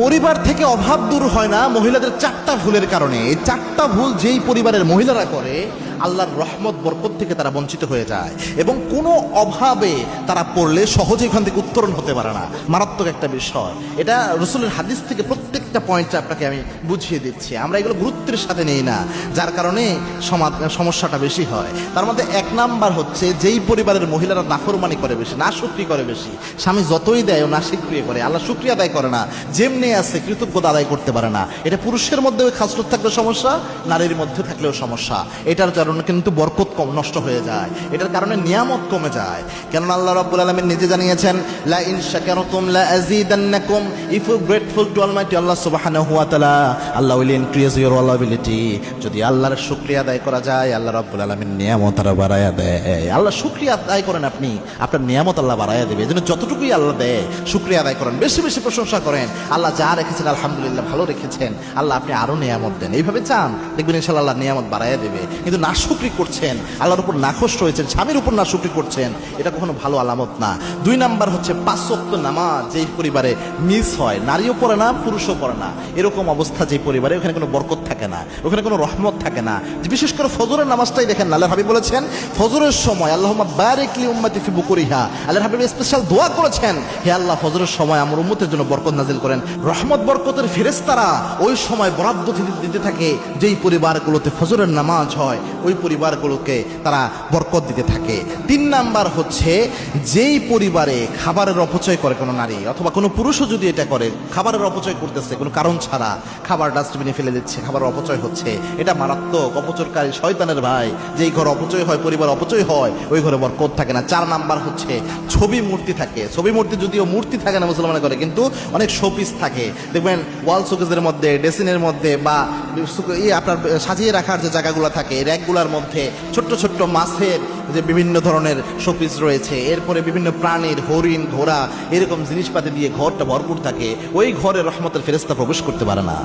পরিবার থেকে অভাব দূর হয় না মহিলাদের চারটা ভুলের কারণে। এই চারটা ভুল যেই পরিবারের মহিলারা করে আল্লাহর রহমত বরকত থেকে তারা বঞ্চিত হয়ে যায় এবং কোনো অভাবে তারা পড়লে সহজে এখান থেকে উত্তরণ হতে পারে না। মারাত্মক একটা বিষয় এটা। রসুলের হাদিস থেকে প্রত্যেকটা পয়েন্টটা আপনাকে আমি বুঝিয়ে দিচ্ছি। আমরা এগুলো গুরুত্বের সাথে নেই না, যার কারণে সমস্যাটা বেশি হয়। তার মধ্যে এক নাম্বার হচ্ছে যেই পরিবারের মহিলারা নাফরমানি করে বেশি, নাশুকরি করে বেশি। স্বামী যতই দেয় ও নাশুকরি করে, আল্লাহ শুকরিয়া আদায় করে না, যেমনি আছে কৃতজ্ঞতা আদায় করতে পারে না। এটা পুরুষের মধ্যে খাসরত থাকলেও সমস্যা, নারীর মধ্যে থাকলেও সমস্যা। এটার কারণে কিন্তু বরকত কম নষ্ট হয়ে যায়, এটার কারণে নিয়ামত কমে যায়। কেননা আল্লাহ রাব্বুল আলামিন নিজে জানিয়েছেন, লা ইন শাকারতুম লা আযীদান্নাকুম, if you grateful to almighty Allah সুবহানাহু ওয়া তাআলা, Allah will increase your ability. যদি আল্লাহর শুকরিয়া আদায় করা যায় আল্লাহ রাব্বুল আলামিন নিয়ামত আরো বাড়ায়া দেয়। আল্লাহ শুকরিয়া আদায় করেন আপনি, আপনার নিয়ামত আল্লাহ বাড়ায়া দেবে। এজন্য যতটুকুই আল্লাহ দেয় শুকরিয়া আদায় করেন, বেশি বেশি প্রশংসা করেন। আল্লাহ যা রেখেছেন আলহামদুলিল্লাহ ভালো রেখেছেন, আল্লাহ আপনি আরো নিয়ামত দেন, এইভাবে চান, দেখবেন ইনশাআল্লাহ আল্লাহ নিয়ামত বাড়ায়া দেবে। কিন্তু নাশুকরি করছেন, আল্লাহর উপর নাখোশ রয়েছেন, স্বামীর উপর নাশুকরি করছেন, এটা কখনো ভালো আলামত না। দুই নাম্বার হচ্ছে 5 ওয়াক্ত নামাজ যেই পরিবারে মিস হয়, নারীও পড়ে না পুরুষও পড়ে না, এরকম অবস্থা যে পরিবারে, ওখানে কোনো বরকত থাকে না, ওখানে কোনো রহমত থাকে না। বিশেষ করে ফজরের নামাজটাই দেখেন, আল্লাহর হাবিব বলেছেন ফজরের সময় আল্লাহুম্মা বারিক লি উম্মতি ফি বুকুরিহা, আল্লাহর হাবিব স্পেশাল দোয়া করেছেন, হে আল্লাহ ফজরের সময় আমার উম্মতের জন্য বরকত নাজিল করেন। রহমত বরকতের ফেরেশতারা ওই সময় বরাদ্দ দিতে থাকে যেই পরিবারগুলোতে ফজরের নামাজ হয়, ওই পরিবারগুলোকে তারা বরকত দিতে থাকে। 3 নাম্বার হচ্ছে যেই পরিবারে খাবারের অপচয় করে কোনো নারী অথবা কোনো পুরুষও যদি এটা করে, খাবারের অপচয় করতেছে কোনো কারণ ছাড়া, খাবার ডাস্টবিনে ফেলে দিচ্ছে, খাবারের অপচয় হচ্ছে, এটা মারাত্মক অপচয়কারী শয়তানের ভাই। যেই ঘর অপচয় হয়, পরিবার অপচয় হয়, ওই ঘরে বরকত থাকে না। 4 নাম্বার হচ্ছে ছবি মূর্তি থাকে। ছবি মূর্তি যদিও মূর্তি থাকে না মুসলমানের করে, কিন্তু অনেক শোপিস থাকে, দেখবেন ওয়াল শোকেসের মধ্যে, ড্রেসিনের মধ্যে বা আপনার সাজিয়ে রাখার যে জায়গাগুলো থাকে, র্যাকগুলোর মধ্যে ছোট্ট ছোট্ট মাছের যে বিভিন্ন ধরনের শোপিস রয়েছে, এরপরে বিভিন্ন প্রাণীর, হরিণ, ঘোড়া, এরকম জিনিসপাতি দিয়ে ঘরটা ভরপুর থাকে। ওই ঘরে রহমতের ফেরেশতা প্রবেশ করতে পারে না।